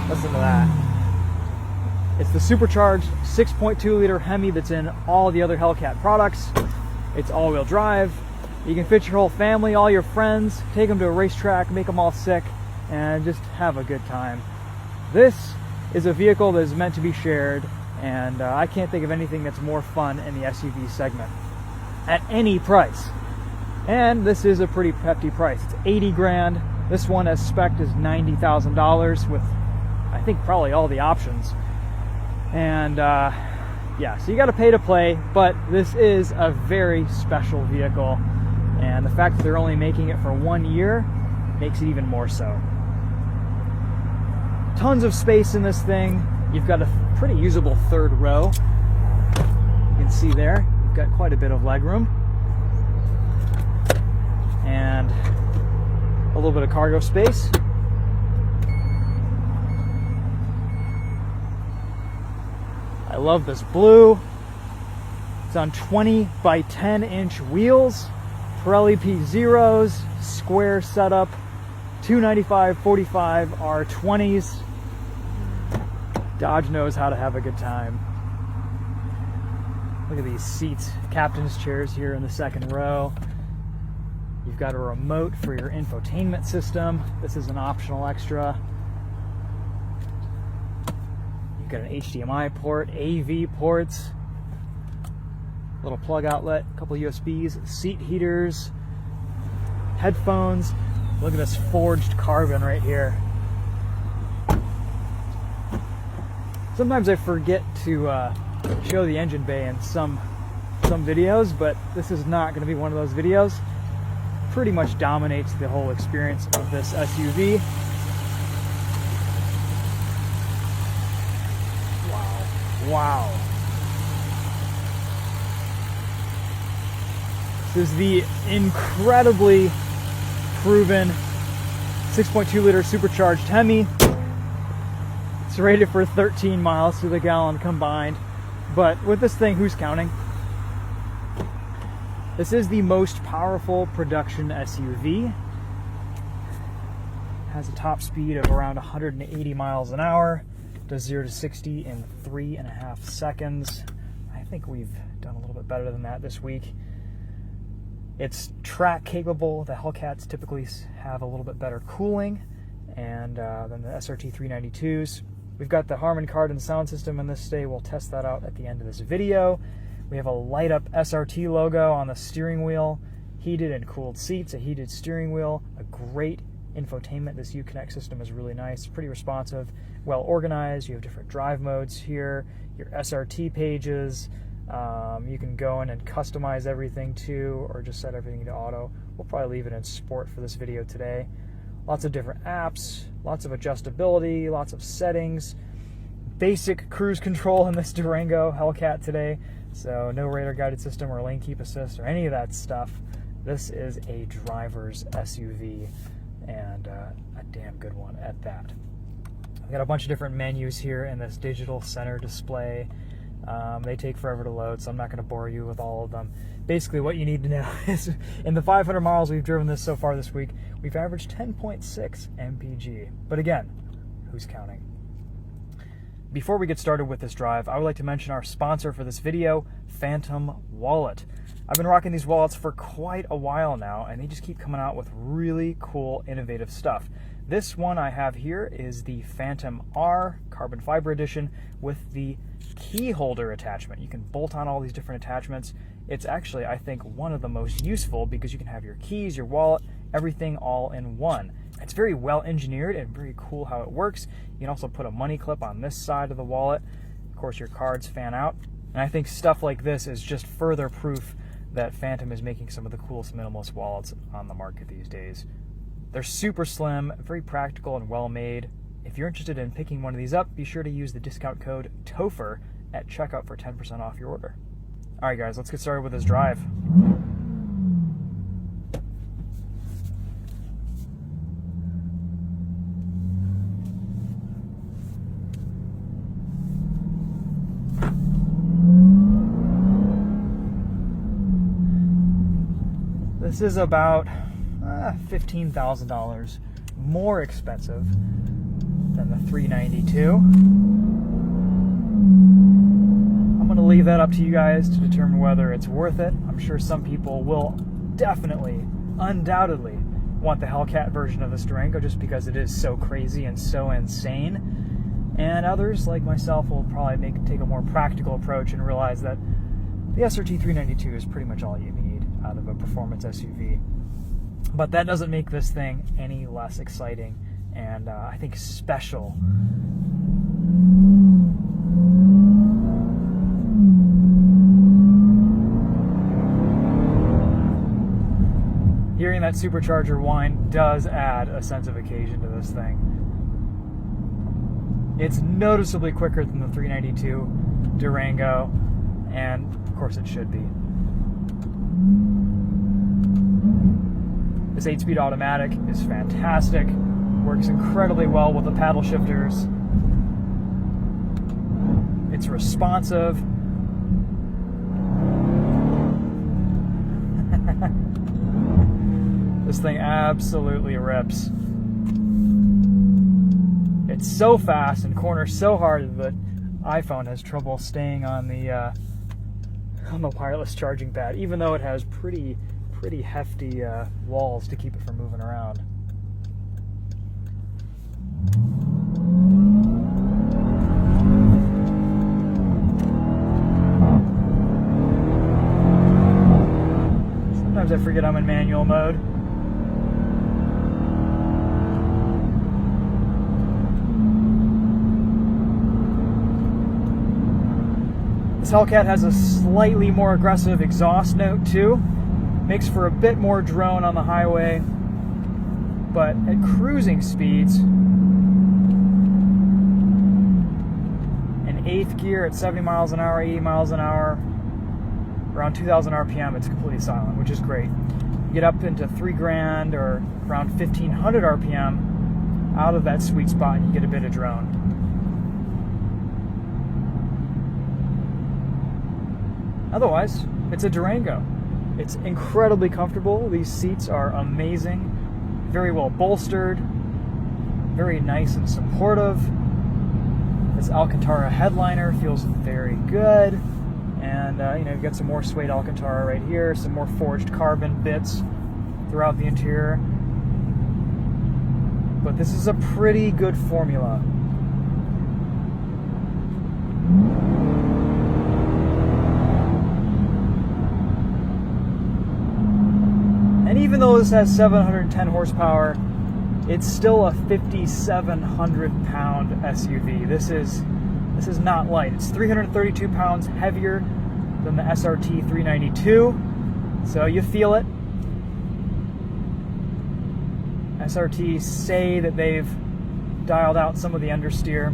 Listen to that. It's the supercharged 6.2 liter Hemi that's in all the other HELLCAT products. It's all-wheel drive. You can fit your whole family, all your friends, take them to a racetrack, make them all sick, and just have a good time. This is a vehicle that is meant to be shared, and I can't think of anything that's more fun in the SUV segment at any price. And this is a pretty hefty price. It's 80 grand. This one as spec'd is $90,000 with, I think, probably all the options. And yeah, so you got to pay to play, but this is a very special vehicle. And the fact that they're only making it for 1 year makes it even more so. Tons of space in this thing. You've got a pretty usable third row. You can see there, you've got quite a bit of legroom. And a little bit of cargo space. I love this blue. It's on 20 by 10 inch wheels, Pirelli P0s, square setup, 295/45 R20s. Dodge knows how to have a good time. Look at these seats, captain's chairs here in the second row. You've got a remote for your infotainment system. This is an optional extra. You've got an HDMI port, AV ports, little plug outlet, a couple USBs, seat heaters, headphones. Look at this forged carbon right here. Sometimes I forget to show the engine bay in some videos, but this is not going to be one of those videos. Pretty much dominates the whole experience of this SUV. Wow. This is the incredibly proven 6.2 liter supercharged Hemi. It's rated for 13 miles to the gallon combined, but with this thing, who's counting? This is the most powerful production SUV. Has a top speed of around 180 miles an hour. Does 0 to 60 in 3.5 seconds. I think we've done a little bit better than that this week. It's track capable. The HELLCATs typically have a little bit better cooling and than the SRT 392s. We've got the Harman Kardon sound system in this today. We'll test that out at the end of this video. We have a light up SRT logo on the steering wheel, heated and cooled seats, a heated steering wheel, a great infotainment. This Uconnect system is really nice, pretty responsive, well organized. You have different drive modes here, your SRT pages. You can go in and customize everything too, or just set everything to auto. We'll probably leave it in sport for this video today. Lots of different apps, lots of adjustability, lots of settings, basic cruise control in this Durango HELLCAT today. So no radar guided system or lane keep assist or any of that stuff. This is a driver's SUV, and a damn good one at that. I've got a bunch of different menus here in this digital center display. They take forever to load, so I'm not going to bore you with all of them. Basically, what you need to know is in the 500 miles we've driven this so far this week, we've averaged 10.6 mpg. But again, who's counting? Before we get started with this drive, I would like to mention our sponsor for this video, Phantom Wallet. I've been rocking these wallets for quite a while now, and they just keep coming out with really cool, innovative stuff. This one I have here is the Phantom R Carbon Fiber Edition with the key holder attachment. You can bolt on all these different attachments. It's actually, I think, one of the most useful because you can have your keys, your wallet, everything all in one. It's very well engineered and very cool how it works. You can also put a money clip on this side of the wallet. Of course, your cards fan out. And I think stuff like this is just further proof that Phantom is making some of the coolest minimalist wallets on the market these days. They're super slim, very practical, and well made. If you're interested in picking one of these up, be sure to use the discount code TOFER at checkout for 10% off your order. All right, guys, let's get started with this drive. This is about $15,000 more expensive than the 392. I'm going to leave that up to you guys to determine whether it's worth it. I'm sure some people will definitely, undoubtedly, want the HELLCAT version of this Durango just because it is so crazy and so insane. And others, like myself, will probably take a more practical approach and realize that the SRT 392 is pretty much all you need out of a performance SUV. But that doesn't make this thing any less exciting and I think special. Hearing that supercharger whine does add a sense of occasion to this thing. It's noticeably quicker than the 392 Durango, and of course it should be. This 8-speed automatic is fantastic, works incredibly well with the paddle shifters. It's responsive. This thing absolutely rips. It's so fast and corners so hard that iPhone has trouble staying on the wireless charging pad, even though it has pretty hefty walls to keep it from moving around. Sometimes I forget I'm in manual mode. This HELLCAT has a slightly more aggressive exhaust note too. Makes for a bit more drone on the highway, but at cruising speeds, in 8th gear at 70 miles an hour, 80 miles an hour, around 2,000 RPM, it's completely silent, which is great. You get up into 3 grand or around 1,500 RPM out of that sweet spot and you get a bit of drone. Otherwise, it's a Durango. It's incredibly comfortable. These seats are amazing, very well bolstered, very nice and supportive. This Alcantara headliner feels very good, and you've got some more suede Alcantara right here, some more forged carbon bits throughout the interior. But this is a pretty good formula. And even though this has 710 horsepower, it's still a 5,700 pound SUV. This is not light. It's 332 pounds heavier than the SRT 392, so you feel it. SRTs say that they've dialed out some of the understeer.